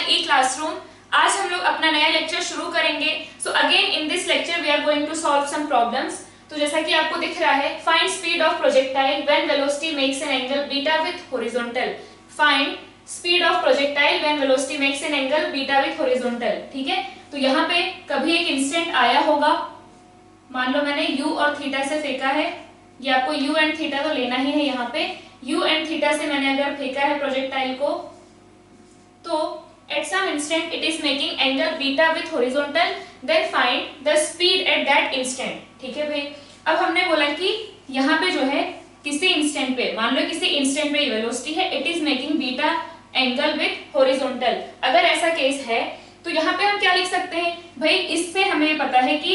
ई classroom. आज हम लोग अपना नया लेक्चर शुरू करेंगे। So again in this lecture we are going to solve some problems. तो जैसा कि आपको दिख रहा है, find speed of projectile when velocity makes an angle beta with horizontal. Find speed of projectile when velocity makes an angle beta with horizontal. ठीक है, तो यहाँ पे कभी एक इंस्टेंट आया होगा, मान लो मैंने u और थीटा से फेंका है, ये आपको u एंड थीटा तो लेना ही है। यहाँ पे u एंड थीटा से मैंने अगर फेंका है प्रोजेक्टाइल को, तो at some instant it is making angle beta with horizontal, then find the speed at that instant। ठीक है भाई, अब हमने बोला कि यहाँ पे जो है किसी इंस्टेंट पे, मान लो किसी इंस्टेंट पे वेलोसिटी है, it is making beta angle with horizontal. अगर ऐसा केस है तो यहाँ पे हम क्या लिख सकते हैं भाई, इससे हमें पता है कि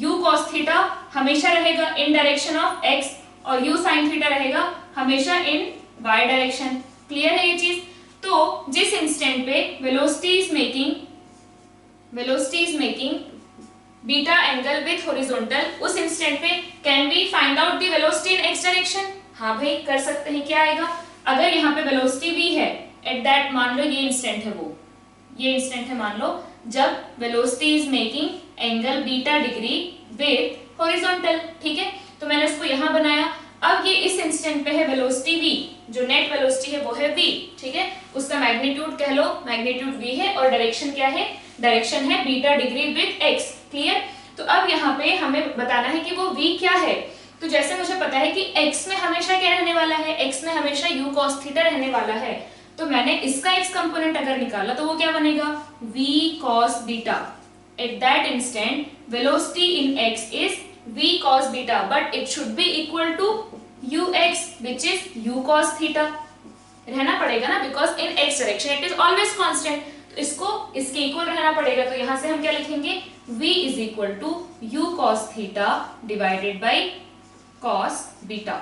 u cos थीटा हमेशा रहेगा इन डायरेक्शन ऑफ x और u sin थीटा रहेगा हमेशा इन y डायरेक्शन। क्लियर है ये चीज? तो जिस इंस्टेंट पे velocity is making beta angle with horizontal, उस इंस्टेंट पे can we find out the velocity in x direction? हाँ भाई कर सकते हैं। क्या आएगा, अगर यहाँ पे वेलोसिटी v है एट दैट, मान लो ये इंस्टेंट है, वो ये इंस्टेंट है मान लो जब velocity is making angle beta degree with horizontal. ठीक है, तो मैंने उसको यहाँ बनाया। अब ये इस इंस्टेंट पे है वेलोसिटी v, जो नेट वेलोसिटी है वो है v। ठीक है, उसका मैग्नीट्यूड कह लो, मैग्नीट्यूड v है और डायरेक्शन क्या है, डायरेक्शन है beta degree with x। Clear? तो अब यहाँ पे हमें बताना है कि वो v क्या है। तो जैसे मुझे पता है कि x में हमेशा क्या रहने वाला है, x में हमेशा u cos थीटा रहने वाला है, तो मैंने इसका x कंपोनेंट अगर निकाला तो वो क्या बनेगा, v cos beta. At that instant velocity in x is v cos beta, but it should be equal to ux which is u cos theta रहना पड़ेगा ना, because in x direction it is always constant, तो इसको इसके equal रहना पड़ेगा। तो यहां से हम क्या लिखेंगे, v is equal to u cos theta divided by cos beta.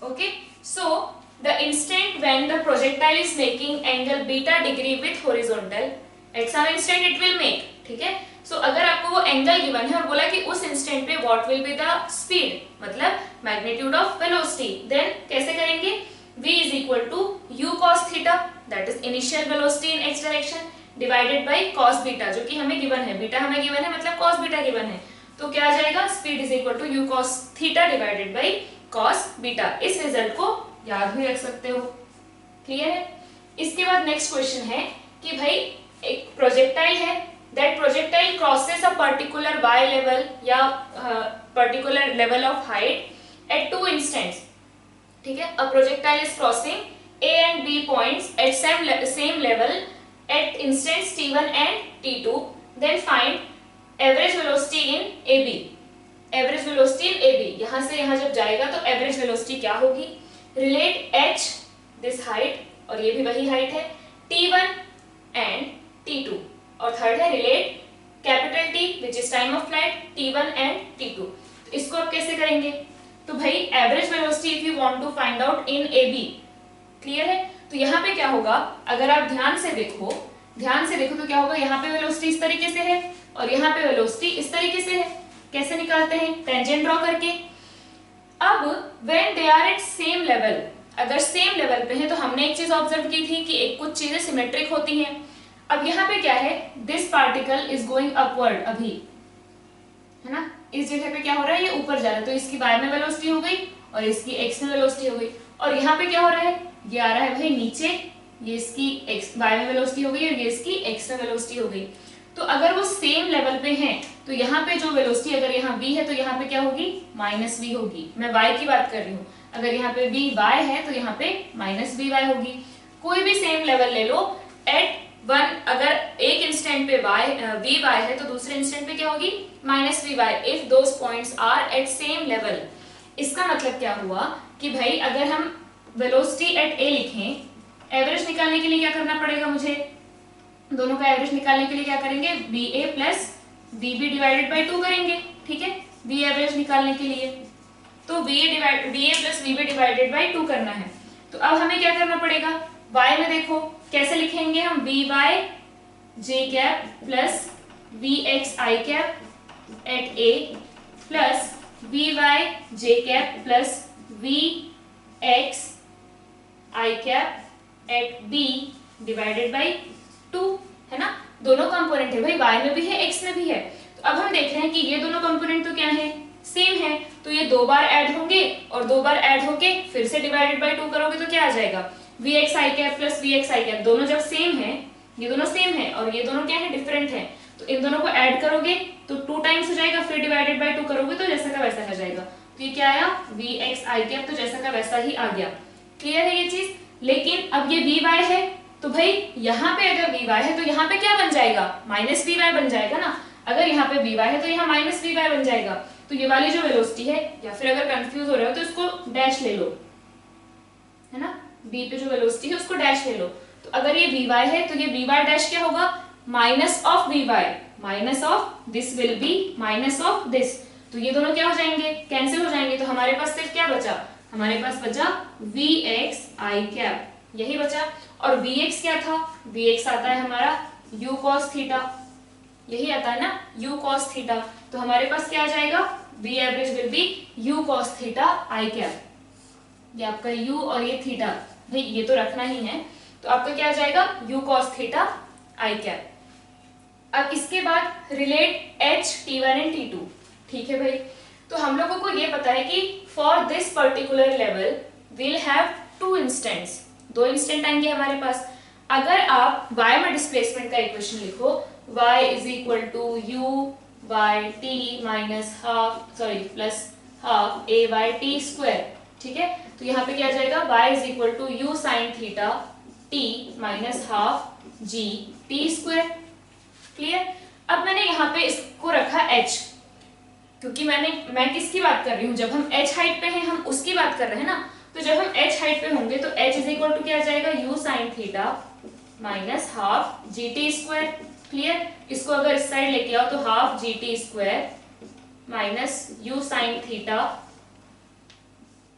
Okay, so the instant when the projectile is making angle beta degree with horizontal, at some instant it will make। ठीक है, सो अगर आपको वो angle given है और बोला कि उस इंस्टेंट पे what will be the speed, मतलब मैग्नीट्यूड ऑफ वेलोसिटी, देन कैसे करेंगे, v is equal to u cos theta that is initial velocity in x direction divided by cos beta, जो कि हमें गिवन है, बीटा हमें गिवन है मतलब cos बीटा गिवन है, तो क्या आ जाएगा, speed is equal to u cos theta divided by cos beta. इस रिजल्ट को याद भी रख सकते हो। क्लियर है? इसके बाद नेक्स्ट क्वेश्चन है कि भाई एक प्रोजेक्टाइल है, that projectile crosses a particular y level या particular level of height at two instants. ठीक है, a projectile is crossing a and b points at same level at instants t1 and t2, then find average velocity in ab। Average velocity in ab, यहां से यहां जब जाएगा तो average velocity क्या होगी, रिलेट h दिस हाइट, और ये भी वही हाइट है, t1 एंड t2, और थर्ड है relate capital T which is time of flight t1 and t2। तो इसको आप कैसे करेंगे, तो भाई average velocity if you want to find out in ab। Clear है? तो यहाँ पे क्या होगा, अगर आप ध्यान से देखो तो क्या होगा, यहाँ पे वेलोसिटी इस तरीके से है और यहाँ पे वेलोसिटी इस तरीके से है। कैसे निकालते हैं, टेंजेंट ड्रॉ करके। अब when they are at same level, अगर सेम लेवल पे है तो हमने एक चीज ऑब्जर्व की थी कि एक कुछ चीजें सिमेट्रिक होती हैं। अब यहाँ पे क्या है, this particle is going upward, अभी है ना, इस जगह पे क्या हो रहा है, ये ऊपर जा रहा है, तो इसकी y में वेलोसिटी हो गई और इसकी x में वेलोसिटी हो गई, और यहाँ पे क्या हो रहा है, ये आ रहा है भाई नीचे, ये इसकी y में वेलोसिटी हो गई और ये इसकी x में वेलोसिटी हो गई। तो अगर वो सेम लेवल पे हैं तो यहाँ पे जो वेलोसिटी अगर यहाँ v है तो यहाँ पे क्या होगी, माइनस v होगी। मैं y की बात कर रही हूँ, अगर यहाँ पे vy है तो यहाँ पे माइनस vy होगी। कोई भी सेम लेवल ले लो, एट वन अगर एक इंस्टेंट पे vy है तो दूसरे इंस्टेंट पे क्या होगी, minus vy, if those points are at same level. इसका मतलब क्या हुआ कि भाई अगर हम वेलोसिटी एट a लिखें, एवरेज निकालने के लिए क्या करना पड़ेगा मुझे, दोनों का एवरेज निकालने के लिए क्या करेंगे, va plus vb divided by 2 करेंगे। ठीक है, v एवरेज निकालने के लिए तो va plus vb divided by 2 करना है। तो अब हमें क्या करना पड़ेगा, y में देखो कैसे लिखेंगे हम, vy j cap plus vx i cap at a plus vy j cap plus vx i cap at b divided by 2, है ना। दोनों कंपोनेंट है भाई, y में भी है x में भी है। तो अब हम देख रहे हैं कि ये दोनों कंपोनेंट तो क्या है, सेम है, तो ये 2 बार ऐड होंगे और 2 बार ऐड होके फिर से डिवाइडेड बाई 2 करोगे तो क्या आ जाएगा, vx i cap plus vx i cap. दोनों जब सेम है, ये दोनों सेम है और ये दोनों क्या है, डिफरेंट है, तो इन दोनों को ऐड करोगे तो 2 टाइम्स हो जाएगा, फिर डिवाइडेड बाई 2 करोगे तो जैसा का वैसा हो जाएगा। तो ये क्या आया, vx i कैप, तो जैसा का वैसा ही आ गया। क्लियर है ये चीज। लेकिन अब ये vy है, तो भाई यहाँ पे अगर vy है तो यहाँ पे क्या बन जाएगा, माइनस vy बन जाएगा ना। अगर यहाँ पे vy है तो यहाँ माइनस vy बन जाएगा। तो ये वाली जो वेलोसिटी है, या फिर अगर कंफ्यूज हो रहे हो तो इसको डैश ले लो, है ना, b पे जो वेलोसिटी है उसको डैश ले लो। तो अगर ये vy है तो ये vy डैश क्या होगा, minus of vy, minus of this will be minus of this. तो ये दोनों क्या हो जाएंगे, कैंसिल हो जाएंगे। तो हमारे पास सिर्फ क्या बचा, हमारे पास बचा vx i कैप, यही बचा। और vx क्या था, vx आता है हमारा u cos थीटा, यही आता है ना, u cos थीटा। तो हमारे पास क्या आ जाएगा, v average will be u cos theta i cap. ये आपका u और ये थीटा, भाई ये तो रखना ही है, तो आपका क्या आ जाएगा, u cos theta i cap. अब इसके बाद relate h t1 and t2, ठीक है भाई। तो हम लोगों को ये पता है कि for this particular level will have 2 instants, 2 instant आएंगे हमारे पास। अगर आप y में डिस्प्लेसमेंट का इक्वेशन लिखो, y is equal to u by t minus half, sorry plus half a by t square, ठीक है। तो यहाँ पे क्या आ जाएगा, y is equal to u sine theta t minus half g t square. Clear. अब मैंने यहाँ पे इसको रखा h, क्योंकि मैं किसकी बात कर रही हूँ, जब हम h हाइट पे हैं हम उसकी बात कर रहे हैं ना। तो जब हम h हाइट पे होंगे तो h इज इक्वल टू क्या आ जाएगा, u sine theta minus half g t square. Clear. इसको अगर इस साइड लेके आओ तो half g t square minus u sine theta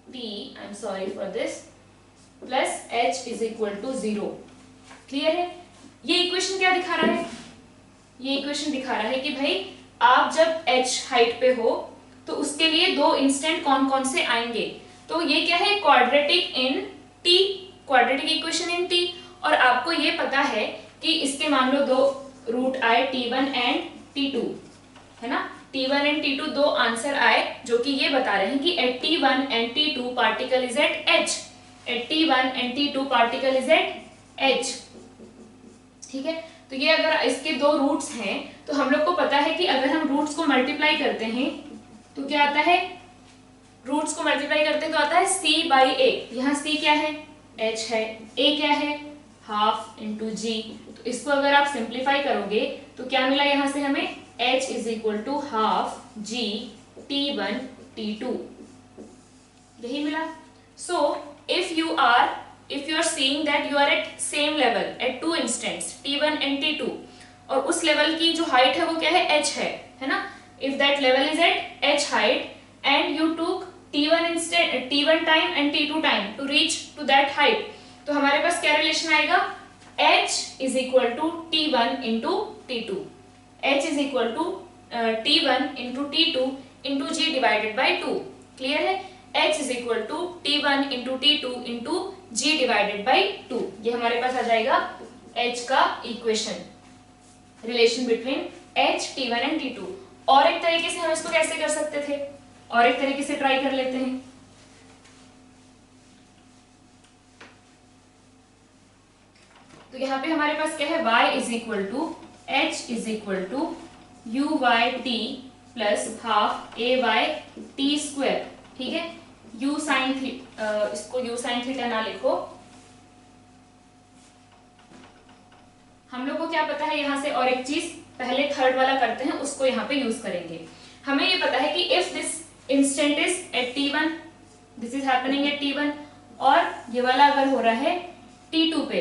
t, I am sorry for this, plus h is equal to 0। Clear है। ये इक्वेशन क्या दिखा रहा है, ये इक्वेशन दिखा रहा है कि भाई आप जब h हाइट पे हो तो उसके लिए 2 इंस्टेंट कौन कौन से आएंगे। तो ये क्या है, quadratic in t, quadratic equation in t। और आपको ये पता है कि इसके मान लो 2 रूट आए t1 एंड t2, है ना। t1 एंड t2 2 आंसर आए जो कि ये बता रहे हैं कि at t1 and t2 particle is at h, at t1 and t2 particle is at h, ठीक है। तो ये अगर इसके 2 रूट्स हैं तो हम लोग को पता है कि अगर हम रूट्स को मल्टीप्लाई करते हैं तो क्या आता है, रूट्स को मल्टीप्लाई करते हैं तो आता है c बाई a। यहाँ c क्या है, h है, a क्या है, हाफ इंटू g। तो इसको अगर आप सिंप्लीफाई करोगे तो क्या मिला यहाँ से हमें, h is equal to half g t1 t2, यही मिला। So if you are seeing that you are at same level at 2 instants t1 and t2, और उस लेवल की जो हाइट है वो क्या है, h है ना। if that level is at h height and you took t1 time and t2 time to reach to that height, तो हमारे पास क्या रिलेशन आएगा, h is equal to t1 into t2, h is equal to t1 into t2 into g divided by 2। Clear है। h is equal to t1 into t2 into g divided by 2, ये हमारे पास आ जाएगा h का equation, relation between h t1 and t2। और एक तरीके से हम इसको कैसे कर सकते थे, और एक तरीके से ट्राई कर लेते हैं। तो यहाँ पे हमारे पास क्या है, y is equal to h is equal to u by t plus half a by t square, ठीक है। u साइन इसको u साइन थीटा ना लिखो, हम लोग को क्या पता है यहाँ से, और एक चीज पहले थर्ड वाला करते हैं उसको यहाँ पे यूज करेंगे। हमें ये पता है कि if this instant is at t1, this is happening at t1, और ये वाला अगर हो रहा है t2 पे,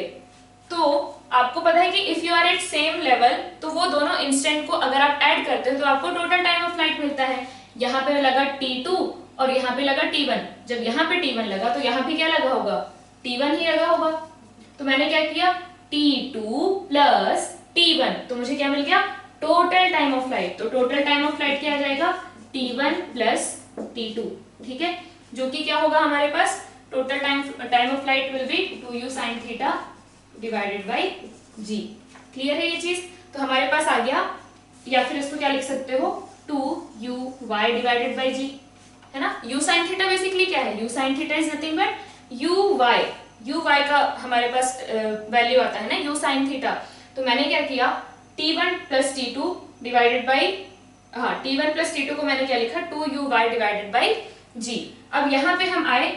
तो आपको पता है कि if you are at same level तो वो दोनों इंस्टेंट को अगर आप ऐड करते हो तो आपको टोटल टाइम ऑफ फ्लाइट मिलता है। यहाँ पे लगा t2 और यहाँ पे लगा t1, जब यहाँ पे t1 लगा तो यहाँ भी क्या लगा होगा, t1 ही लगा होगा। तो मैंने क्या किया, t2 प्लस t1, तो मुझे क्या मिल गया, टोटल टाइम ऑफ फ्लाइट। तो टोटल टाइम ऑफ फ्लाइट क्या आ जाएगा, t1 प्लस t2, ठीक है, जो कि क्या होगा हमारे पास, total time of flight will be 2u sin theta divided by g. Clear है ये चीज? तो हमारे पास आ गया, या फिर इसको क्या लिख सकते हो 2u(y) डिवाइडेड बाई जी, है ना। u sin थीटा बेसिकली क्या है, u sin theta is nothing but u(y) का हमारे पास वैल्यू आता है ना u sin थीटा। तो मैंने क्या किया t1 plus t2 divided by, हाँ t1 प्लस t2 को मैंने क्या लिखा 2u(y) डिवाइडेड बाई जी। अब यहाँ पे हम आए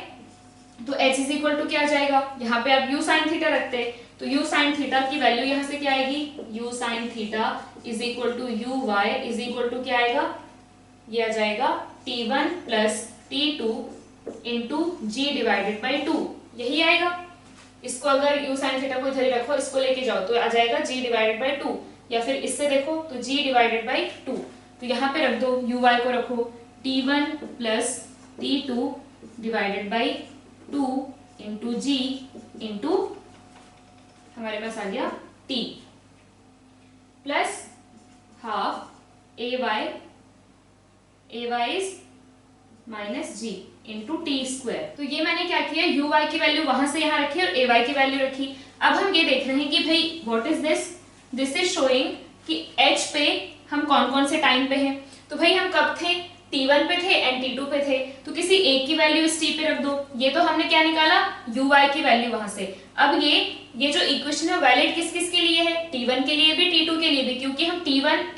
तो h इज इक्वल टू क्या आ जाएगा, यहाँ पे आप u sin थीटा रखते तो u sin थीटा की वैल्यू यहाँ से क्या आएगी, u sin theta is equal to u(y) is equal to क्या आएगा, ये आ जाएगा t1 plus t2 into g divided by 2, यही आएगा। इसको अगर u sin थीटा को इधर ही रखो, इसको लेके जाओ तो आ जाएगा g डिवाइडेड बाई 2, या फिर इससे देखो तो g डिवाइडेड बाई 2। तो यहाँ पे रख दो u(y) को रखो t1 plus t2 divided by 2 into g into हमारे पास आ गया t plus half ay is minus g into t square. तो ये मैंने क्या किया, यू वाई की वैल्यू वहां से यहाँ रखी और ए वाई की वैल्यू रखी। अब हम ये देख रहे हैं कि भाई what is this is showing कि एच पे हम कौन कौन से टाइम पे हैं। तो भाई हम कब थे, t1 पे थे एंड t2 पे थे, तो किसी एक की वैल्यू इस t पे रख दो। ये तो हमने क्या निकाला u y की वैल्यू वहां से। अब ये जो इक्वेशन है वैलिड किस किस के लिए है, t1 के लिए भी t2 के लिए भी, क्योंकि हम t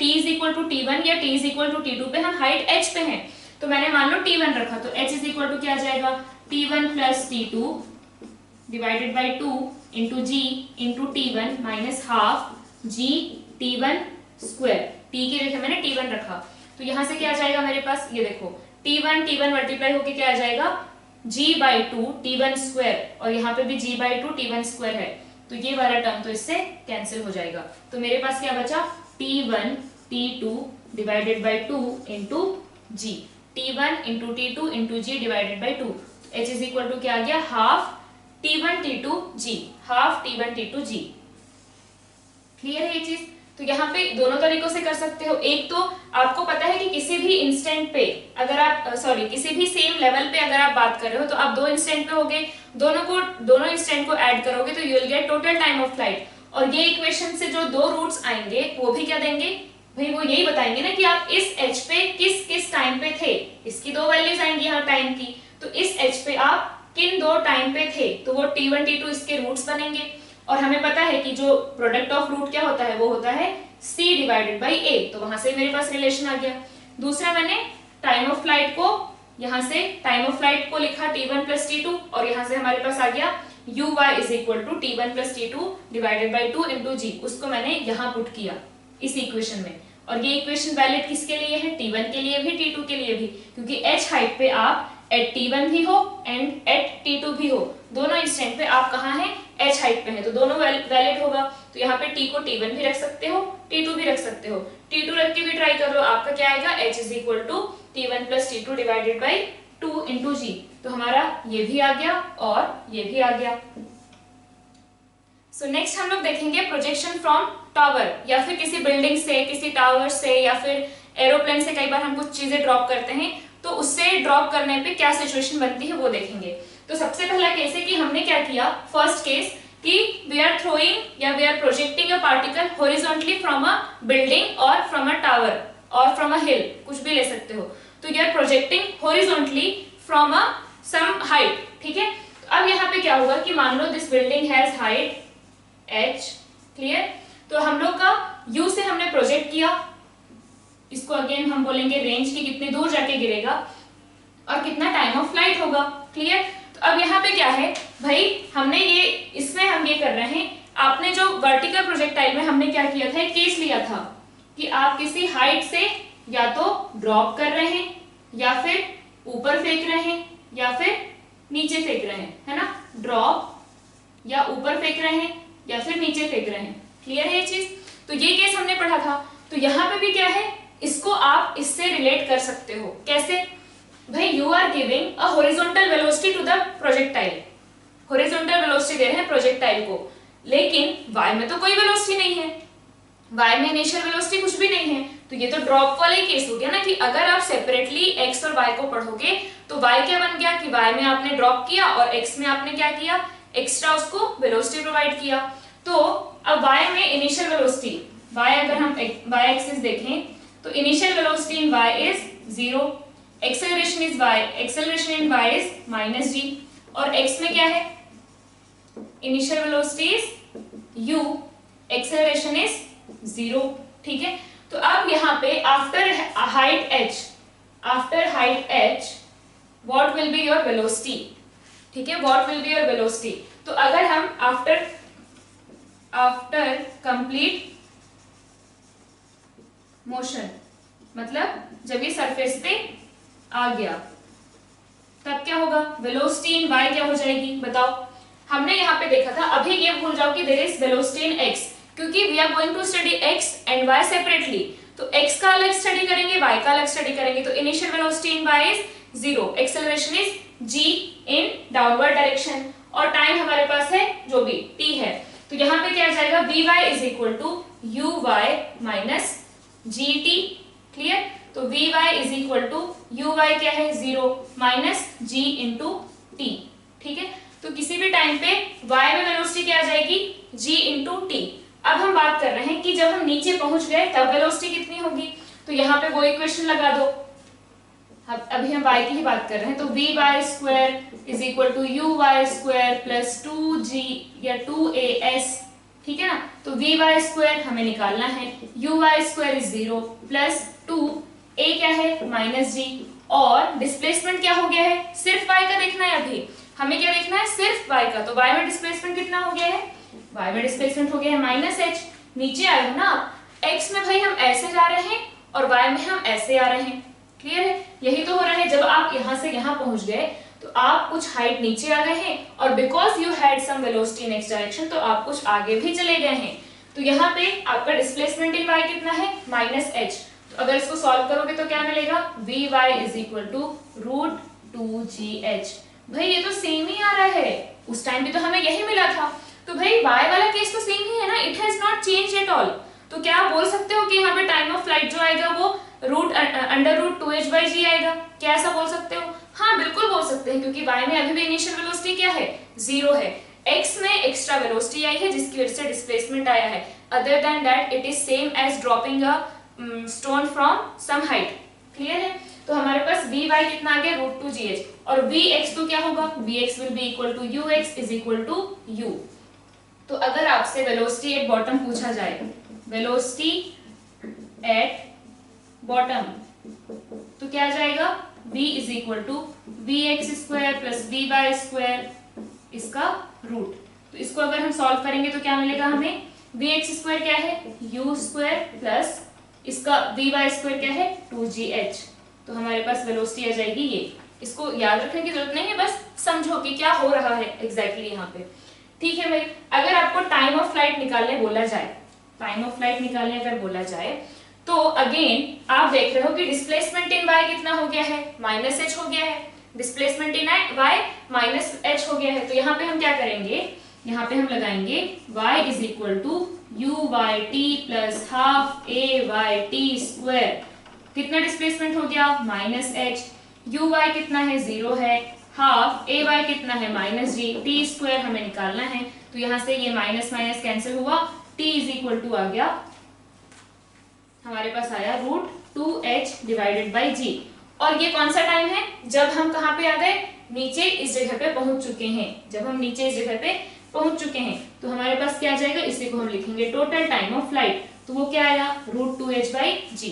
is equal to t1 या t is equal to t2 पे हम हाइट h पे हैं। तो मैंने मान लो t1 रखा तो h इज इक्वल टू क्या आ जाएगा t1 plus t2 divided by 2 into g into t1 minus half g t1 square, t की जगह मैंने t1 रखा। तो यहां से क्या आ जाएगा मेरे पास, ये देखो t1 मल्टीप्लाई होके क्या आ जाएगा g बाई 2 t1 स्क्वायर, और यहाँ पे भी g बाई 2 t1 स्क्वायर है। तो ये वाला टर्म तो इससे कैंसिल हो जाएगा। तो मेरे पास क्या बचा t1 t2 divided by 2 into g, t1 into t2 into g divided by 2। h is equal to क्या आ गया half t1 t2 g, half t1 t2 g। Clear है ये चीज? तो यहाँ पे दोनों तरीकों से कर सकते हो। एक तो आपको पता है कि किसी भी इंस्टेंट पे अगर आप किसी भी सेम लेवल पे अगर आप बात कर रहे हो तो आप दो इंस्टेंट पे होगे, दोनों इंस्टेंट को ऐड करोगे तो you will get total time of flight. और ये इक्वेशन से जो दो रूट्स आएंगे वो भी क्या देंगे भाई, वो यही बताएंगे ना कि आप इस एच पे किस किस टाइम पे थे। इसकी दो वैल्यूज आएंगी हर टाइम की, तो इस एच पे आप किन दो टाइम पे थे, तो वो t1 t2 इसके रूट्स बनेंगे। और हमें पता है कि जो प्रोडक्ट ऑफ रूट क्या होता है, वो होता है c डिवाइडेड बाई a, तो वहां से मेरे पास रिलेशन आ गया। दूसरा मैंने टाइम ऑफ फ्लाइट को, यहाँ से टाइम ऑफ फ्लाइट को लिखा t1 प्लस t2, और यहाँ से हमारे पास आ गया uy is equal to t1 plus t2 divided by 2 into g, उसको मैंने यहाँ पुट किया इस इक्वेशन में। और ये इक्वेशन वैलिड किसके लिए है, t1 के लिए भी t2 के लिए भी, क्योंकि h हाइट पे आप एट t1 भी हो एंड एट t2 भी हो, दोनों इंस्टेंट पे आप कहाँ हैं h हाइट पे है, तो दोनों वैलिड होगा। तो यहाँ पे t को t1 भी रख सकते हो, t2 भी रख सकते हो, t2 रख के भी ट्राई कर लो, आपका क्या आएगा h is equal to t1 plus t2 divided by 2 into g. तो हमारा ये भी आ गया और ये भी आ गया। सो नेक्स्ट हम लोग देखेंगे प्रोजेक्शन फ्रॉम टावर, या फिर किसी बिल्डिंग से, किसी टावर से, या फिर एरोप्लेन से कई बार हम कुछ चीजें ड्रॉप करते हैं, तो उससे ड्रॉप करने पे क्या सिचुएशन बनती है वो देखेंगे। तो सबसे पहला केस है कि हमने क्या किया, फर्स्ट केस कि वी आर थ्रोइंग या we are projecting a particle horizontally from a building और फ्रॉम अ टावर और फ्रॉम अ हिल, कुछ भी ले सकते हो। तो you are projecting horizontally from a some height, ठीक है। अब यहाँ पे क्या होगा कि मान लो this building has height h, clear. तो हम लोग का u से हमने प्रोजेक्ट किया, इसको अगेन हम बोलेंगे रेंज की कितनी दूर जाके गिरेगा और कितना टाइम ऑफ फ्लाइट होगा, क्लियर। तो अब यहाँ पे क्या है भाई, हमने ये इसमें हम ये कर रहे हैं, आपने जो वर्टिकल प्रोजेक्टाइल में हमने क्या किया था, एक केस लिया था कि आप किसी हाइट से या तो ड्रॉप कर रहे हैं या फिर ऊपर फेंक रहे हैं या फिर नीचे फेंक रहे हैं, है ना। ड्रॉप या ऊपर फेंक रहे हैं या फिर नीचे फेंक रहे हैं, क्लियर है ये चीज। तो ये केस हमने पढ़ा था। तो यहाँ पे भी क्या है, इसको आप इससे रिलेट कर सकते हो। कैसे भाई, you are giving a horizontal velocity to the projectile, horizontal velocity दे रहे हैं प्रोजेक्टाइल को, लेकिन y में तो कोई वेलोसिटी नहीं है, y में इनिशियल वेलोसिटी कुछ भी नहीं है। तो ये तो ड्रॉप वाला ही केस हो गया ना कि अगर आप सेपरेटली x और y को पढ़ोगे तो y क्या बन गया कि y में आपने ड्रॉप किया और x में आपने क्या किया, एक्स्ट्रा उसको वेलोसिटी प्रोवाइड किया। तो अब y में इनिशियल वेलोसिटी, y अगर हम y एक्सिस देखें तो initial velocity in y is 0, acceleration in y is -g, और x में क्या है, initial velocity is u, acceleration is 0, ठीक है। तो अब यहाँ पे after height h what will be your velocity, ठीक है, what will be your velocity. तो अगर हम आफ्टर कंप्लीट मोशन, मतलब जब ये सरफेस पे आ गया तब क्या होगा, वेलोसिटी इन y क्या हो जाएगी बताओ। हमने यहाँ पे देखा था, अभी ये भूल जाओ कि there is velocity in x, क्योंकि we are going to study x and y separately, तो x का अलग स्टडी करेंगे, y का अलग स्टडी करेंगे। तो initial velocity in y is 0, acceleration is g in downward direction, और टाइम हमारे पास है जो भी t है। तो यहाँ पे क्या आ जाएगा, vy is equal to uy minus gt, clear. तो vy is equal to uy क्या है 0 माइनस g इंटू t, ठीक है। तो किसी भी टाइम पे y में वेलोसिटी क्या आ जाएगी, g इंटू टी। अब हम बात कर रहे हैं कि जब हम नीचे पहुंच गए तब वेलोसिटी कितनी होगी, तो यहाँ पे वो इक्वेशन लगा दो। अभी हम y की ही बात कर रहे हैं, तो vy square is equal to uy square plus 2g या 2as, ठीक है ना। तो vy स्क्वायर हमें निकालना है, uy square is 0 plus 2a क्या है माइनस g, और डिस्प्लेसमेंट क्या हो गया है, सिर्फ y का देखना है, अभी हमें क्या देखना है, सिर्फ y का। तो y में डिस्प्लेसमेंट कितना हो गया है, y में डिस्प्लेसमेंट हो गया है माइनस h। नीचे आए हो ना आप, x में भाई हम ऐसे जा रहे हैं और y में हम ऐसे आ रहे हैं, क्लियर है। यही तो हो रहा है, जब आप यहाँ से यहाँ पहुंच गए तो आप कुछ हाइट नीचे आ गए हैं, और because you had some velocity in x direction तो आप कुछ आगे भी चले गए हैं। तो यहाँ पे आपका डिस्प्लेसमेंट इन y कितना है, माइनस h। तो अगर इसको सॉल्व करोगे तो क्या मिलेगा, vy is equal to root 2gh। भाई ये तो सेम ही आ रहा है, उस टाइम भी तो हमें यही मिला था। तो भाई y वाला केस तो सेम ही है ना, it has not change at all. तो क्या आप बोल सकते हो कि यहाँ पे टाइम ऑफ फ्लाइट जो आएगा वो अंडर रूट 2h/g आएगा, क्या ऐसा बोल सकते हो? हाँ बिल्कुल बोल सकते हैं, क्योंकि y में अभी भी इनिशियल वेलोसिटी क्या है, 0 है। x में एक्स्ट्रा वेलोसिटी आई है जिसकी वजह से डिस्प्लेसमेंट आया है, other than that it is same as dropping a stone from some height, clear है। तो हमारे पास vy कितना आ गया, रूट 2gh, और vx तो क्या होगा, vx will be equal to ux is equal to u। तो अगर आपसे वेलोसिटी एट बॉटम पूछा जाए, वेलोसिटी एट बॉटम, तो क्या आ जाएगा, v is equal to vx square plus vy square, इसका रूट। तो इसको अगर हम सॉल्व करेंगे तो क्या मिलेगा हमें, vx स्क्वायर क्या है, u स्क्वायर प्लस इसका vy स्क्वायर क्या है, 2gh। तो हमारे पास वेलोसिटी आ जाएगी ये। इसको याद रखने की जरूरत नहीं है, बस समझो कि क्या हो रहा है एग्जैक्टली यहाँ पे, ठीक है भाई। अगर आपको टाइम ऑफ फ्लाइट निकालने बोला जाए, टाइम ऑफ फ्लाइट निकालने अगर बोला जाए, तो अगेन आप देख रहे हो कि डिस्प्लेसमेंट इन y कितना हो गया है, माइनस h हो गया है, displacement in y minus h हो गया है। तो यहाँ पे हम क्या करेंगे, यहाँ पे हम लगाएंगे y is equal to uy t plus half ay t square. कितना डिस्प्लेसमेंट हो गया, माइनस h, uy कितना है 0 है, हाफ ay कितना है माइनस g, t स्क्वायर हमें निकालना है। तो यहाँ से ये माइनस माइनस कैंसिल हुआ, t इज इक्वल टू आ गया, हमारे पास आया root 2h divided by g। और ये कौन सा टाइम है, जब हम कहाँ पे आ गए, नीचे इस जगह पे पहुंच चुके हैं। जब हम नीचे इस जगह पे पहुंच चुके हैं तो हमारे पास क्या आ जाएगा, इसी को हम लिखेंगे टोटल टाइम ऑफ फ्लाइट। तो वो क्या आया, रूट 2h बाई g।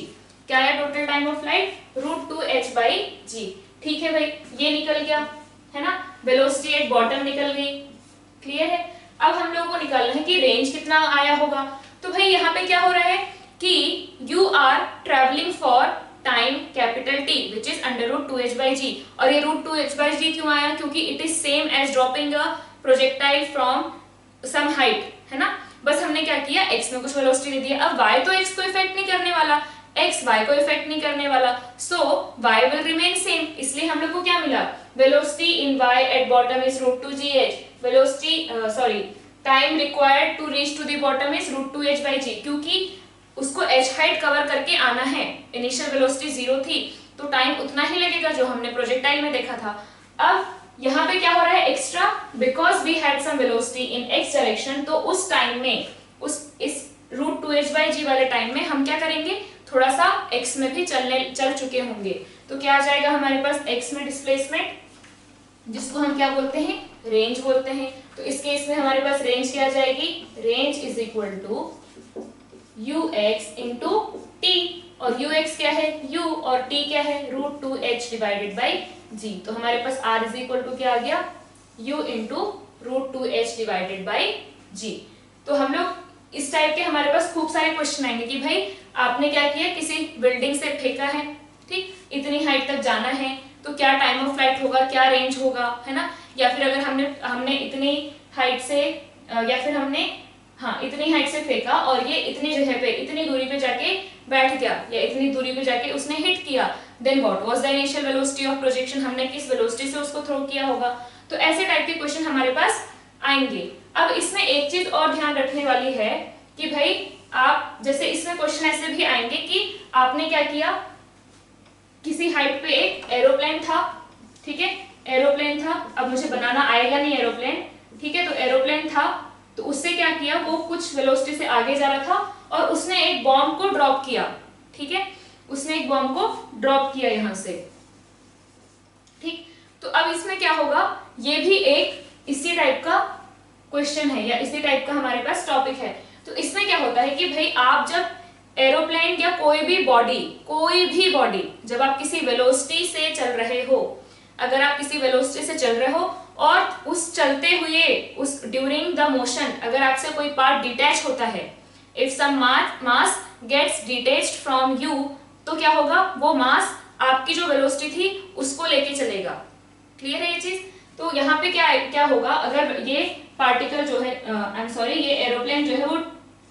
क्या आया total time of flight, root 2h by g, ठीक है भाई। ये निकल गया है ना, वेलोसिटी एट बॉटम निकल गई, क्लियर है। अब हम लोगों को निकालना है कि रेंज कितना आया होगा। तो भाई यहाँ पे क्या हो रहा है कि you are travelling for time capital T which is under root 2h by g। और ये रूट 2h बाई g क्यों आया, क्योंकि it is same as dropping a projectile from some height, है ना। बस हमने क्या किया, x में कुछ वेलोसिटी दे दिया। अब y तो x को इफेक्ट नहीं करने वाला, x y को इफेक्ट नहीं करने वाला, so y will remain same. इसलिए हम लोग को क्या मिला, velocity in y at bottom is root 2gh, velocity time required to reach to the bottom is root 2h by g, क्योंकि उसको h हाइट कवर करके आना है। इनिशियल वेलोसिटी 0 थी तो टाइम उतना ही लगेगा जो हमने प्रोजेक्टाइल में देखा था। अब यहाँ पे क्या हो रहा है extra, because we had some velocity in x direction, तो उस टाइम में इस रूट 2h/g वाले टाइम में हम क्या करेंगे, थोड़ा सा x में भी चल चुके होंगे। तो क्या आ जाएगा हमारे पास x में डिस्प्लेसमेंट, जिसको हम क्या बोलते हैं, रेंज बोलते हैं। तो इस केस में हमारे पास रेंज क्या आ जाएगी, range is equal to ux into t, और ux क्या है u और t क्या है root 2h divided by g। तो हमारे पास r इज इक्वल टू क्या आ गया, u into root 2h divided by g। तो हम लोग इस टाइप के हमारे पास खूब सारे क्वेश्चन आएंगे कि भाई आपने क्या किया, किसी बिल्डिंग से फेंका है, ठीक, इतनी हाइट तक जाना है, तो क्या टाइम ऑफ फ्लाइट होगा, क्या रेंज होगा, है ना। या फिर अगर हमने इतनी हाइट से या फिर हमने इतनी हाइट से फेंका और ये इतनी जगह पे इतनी दूरी पे जाके बैठ गया, या इतनी दूरी पे जाके उसने हिट किया, then what was the initial velocity of projection, हमने किस वेलोसिटी से उसको थ्रो किया होगा। तो ऐसे टाइप के क्वेश्चन हमारे पास आएंगे। अब इसमें एक चीज और ध्यान रखने वाली है कि भाई आप जैसे इसमें क्वेश्चन ऐसे भी आएंगे कि आपने क्या किया, किसी हाइट पे एक एरोप्लेन था, ठीक है, एरोप्लेन था, अब मुझे बनाना आएगा नहीं एरोप्लेन, ठीक है, तो एरोप्लेन था, तो उससे क्या किया, वो कुछ वेलोसिटी से आगे जा रहा था और उसने एक बॉम्ब को ड्रॉप किया, ठीक है, उसने एक बॉम्ब को ड्रॉप किया यहां से, ठीक। तो अब इसमें क्या होगा, ये भी एक इसी टाइप का क्वेश्चन है या इसी टाइप का हमारे पास टॉपिक है। तो इसमें क्या होता है कि भाई आप जब एरोप्लेन या कोई भी बॉडी जब आप किसी वेलोसिटी से चल रहे हो, अगर आप किसी वेलोसिटी से चल रहे हो और उस चलते हुए उस ड्यूरिंग द मोशन अगर आपसे कोई पार्ट डिटैच होता है, if some mass gets detached from you, तो क्या होगा, वो मास आपकी जो वेलोसिटी थी उसको लेके चलेगा। क्लियर है ये चीज। तो यहाँ पे क्या होगा, अगर ये पार्टिकल जो है ये एरोप्लेन जो है वो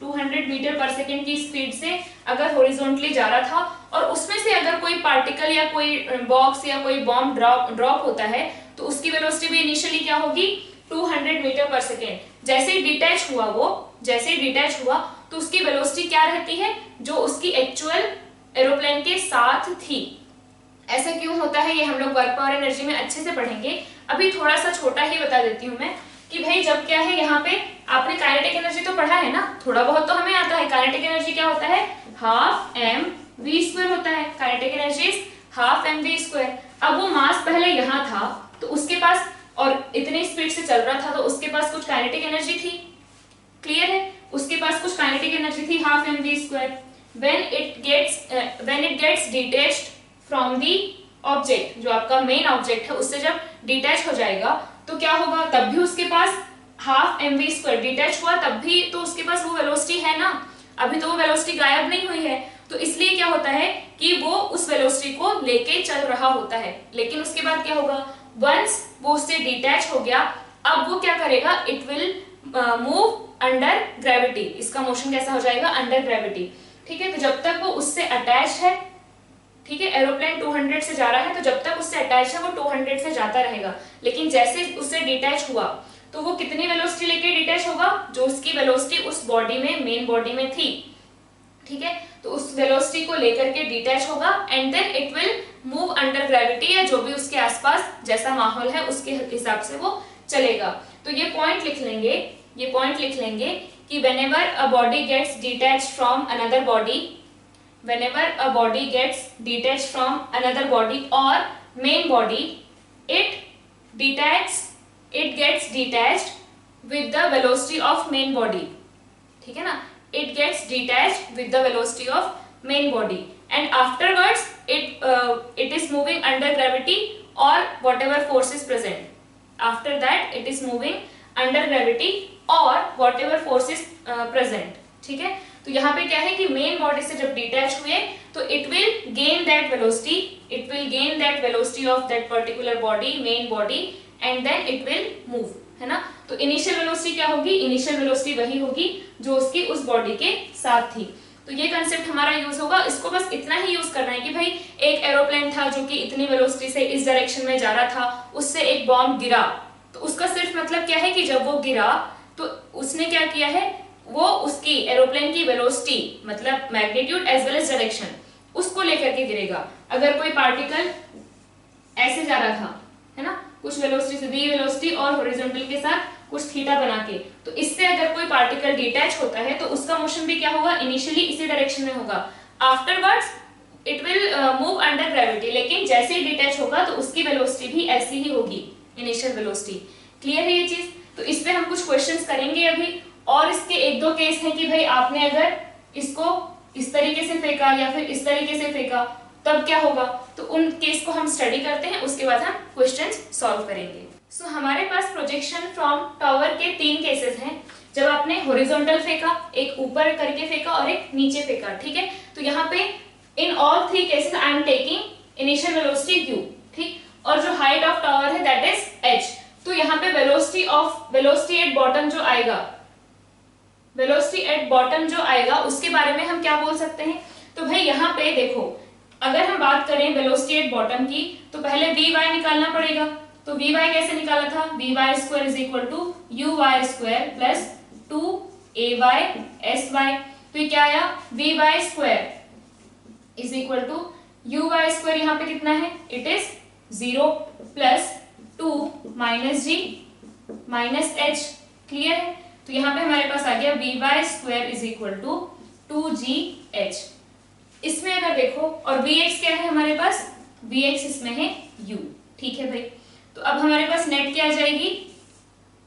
200 मीटर पर सेकेंड की स्पीड से अगर हॉरिजॉन्टली जा रहा था और उसमें से अगर कोई पार्टिकल या कोई बॉक्स या कोई बॉम्ब ड्रॉप होता है, तो उसकी वेलोसिटी भी इनिशियली क्या होगी, 200 मीटर पर सेकेंड। जैसे ही डिटैच हुआ तो उसकी वेलोसिटी क्या रहती है, जो उसकी एक्चुअल एरोप्लेन के साथ थी। ऐसा क्यों होता है, ये हम लोग वर्क पावर एनर्जी में अच्छे से पढ़ेंगे। अभी थोड़ा सा छोटा ही बता देती हूँ मैं कि भाई जब क्या है, यहाँ पे आपने काइनेटिक एनर्जी तो पढ़ा है ना, थोड़ा बहुत तो हमें आता है। काइनेटिक एनर्जी क्या होता है, हाफ एम वी स्क्वायर होता है। Kinetic energy is half m v square. अब वो मास पहले यहाँ था तो उसके पास, और इतनी स्पीड से चल रहा था तो उसके पास कुछ काइनेटिक एनर्जी थी। क्लियर है, उसके पास कुछ काइनेटिक एनर्जी थी half m v square. When it gets detached from the object, जो आपका मेन ऑब्जेक्ट है उससे जब डिटैच हो जाएगा तो क्या होगा, तब भी उसके पास half m v square detach हुआ, तब भी तो उसके पास वो वेलोसिटी है ना, अभी तो वो वेलोसिटी गायब नहीं हुई है। तो इसलिए क्या होता है कि वो उस वेलोसिटी को लेके चल रहा होता है। लेकिन उसके बाद क्या होगा, वंस वो उससे डिटैच हो गया, अब वो क्या करेगा, it will move under gravity. इसका मोशन कैसा हो जाएगा, अंडर ग्रेविटी। ठीक है, तो जब तक वो उससे अटैच है, ठीक है, एरोप्लेन 200 से जा रहा है तो जब तक उससे अटैच है वो 200 से जाता रहेगा। लेकिन जैसे उससे डिटैच हुआ तो वो कितनी वेलोसिटी लेके डिटैच होगा, जो उसकी वेलोसिटी उस बॉडी में, मेन बॉडी में थी, ठीक है, तो उस वेलोसिटी को लेकर के डिटैच होगा and then it will move under gravity, या जो भी उसके आसपास जैसा माहौल है उसके हिसाब से वो चलेगा। तो ये पॉइंट लिख लेंगे कि whenever a body gets detached from another body, whenever a body gets detached from another body or main body, it gets detached with the velocity of main body, ठीक है ना, it gets detached with the velocity of main body and afterwards it is moving under gravity or whatever force is present. After that it is moving under gravity or whatever force is present, ठीक है। तो यहाँ पे क्या है कि main body से जब डिटैच हुए तो it will gain that velocity of that particular body, main body, and then it will move, है ना। तो इनिशियल वेलोसिटी क्या होगी, इनिशियल वेलोसिटी वही होगी जो उसकी उस बॉडी के साथ थी। तो ये कंसेप्ट हमारा यूज होगा। इसको बस इतना ही यूज करना है कि भाई एक एरोप्लेन था जो कि इतनी वेलोसिटी से इस डायरेक्शन में जा रहा था, उससे एक बॉम्ब गिरा, तो उसका सिर्फ मतलब क्या है कि जब वो गिरा तो उसने क्या किया है, वो उसकी एरोप्लेन की वेलोसिटी मतलब magnitude as well as direction उसको लेकर के गिरेगा। अगर कोई पार्टिकल ऐसे जा रहा था, है ना, कुछ वेलोसिटी से v वेलोसिटी और हॉरिजॉन्टल के साथ कुछ थीटा बना के, तो इससे अगर कोई पार्टिकल डिटैच होता है तो उसका मोशन भी क्या होगा, इनिशियली इसी डायरेक्शन में होगा, afterwards it will move under gravity, लेकिन जैसे ही डिटैच होगा तो उसकी वेलोसिटी भी ऐसी ही होगी, इनिशियल वेलोसिटी। क्लियर है ये चीज? तो इस पे हम कुछ क्वेश्चंस करेंगे अभी, और इसके एक दो केस हैं कि भाई आपने अगर इसको इस तरीके से फेंका या फिर इस तरीके से फेंका तब क्या होगा, तो उन केस को हम स्टडी करते हैं, उसके बाद हम क्वेश्चंस सॉल्व करेंगे। सो हमारे पास प्रोजेक्शन फ्रॉम टावर के 3 केसेस हैं, जब आपने हॉरिजॉन्टल फेंका, एक ऊपर करके फेंका और एक नीचे फेंका, ठीक है। तो यहाँ पे in all 3 cases I am taking initial velocity u, ठीक, और जो हाइट ऑफ टावर है दैट इज h। तो यहाँ पे वेलोसिटी एट बॉटम जो आएगा, वेलोसिटी एट बॉटम जो आएगा उसके बारे में हम क्या बोल सकते हैं, तो भाई यहाँ पे देखो, अगर हम बात करें वेलोसिटी एट बॉटम की तो पहले vy निकालना पड़ेगा। तो vy कैसे निकाला था, vy square is equal to uy square plus 2ay sy। तो ये क्या आया, vy square is equal to uy square, यहाँ पे कितना है, it is 0 plus 2 minus g minus h। Clear है? तो यहाँ पे हमारे पास आ गया vy square is equal to 2gh। इसमें अगर देखो, और vx क्या है हमारे पास, vx इसमें है u, ठीक है भाई। तो अब हमारे पास नेट क्या आ जाएगी,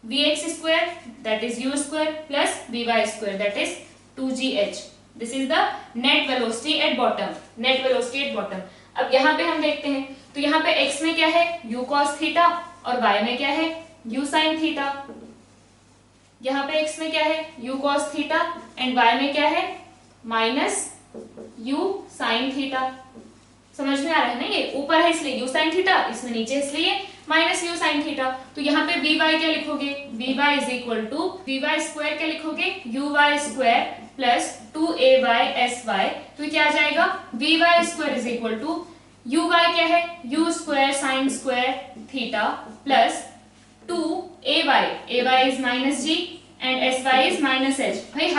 vx square that is u square plus vy square that is 2gh। This is the net velocity at bottom, net velocity at bottom. अब यहाँ पे हम देखते हैं, तो यहाँ पे x में क्या है, u cos थीटा, और y में क्या है, u sin थीटा। यहाँ पे x में क्या है, u cos theta, and y में क्या है, माइनस u sin थीटा। समझ में आ रहा है ना, ये ऊपर है इसलिए u sin थीटा, इसमें नीचे इसलिए माइनस u sin थीटा। तो यहाँ पे vy क्या लिखोगे, vy is equal to vy square क्या लिखोगे, uy square plus 2ay sy। तो क्या आ जाएगा, vy square is equal to uy क्या है, u square sine square theta plus 2ay is minus g and sy is minus h। भाई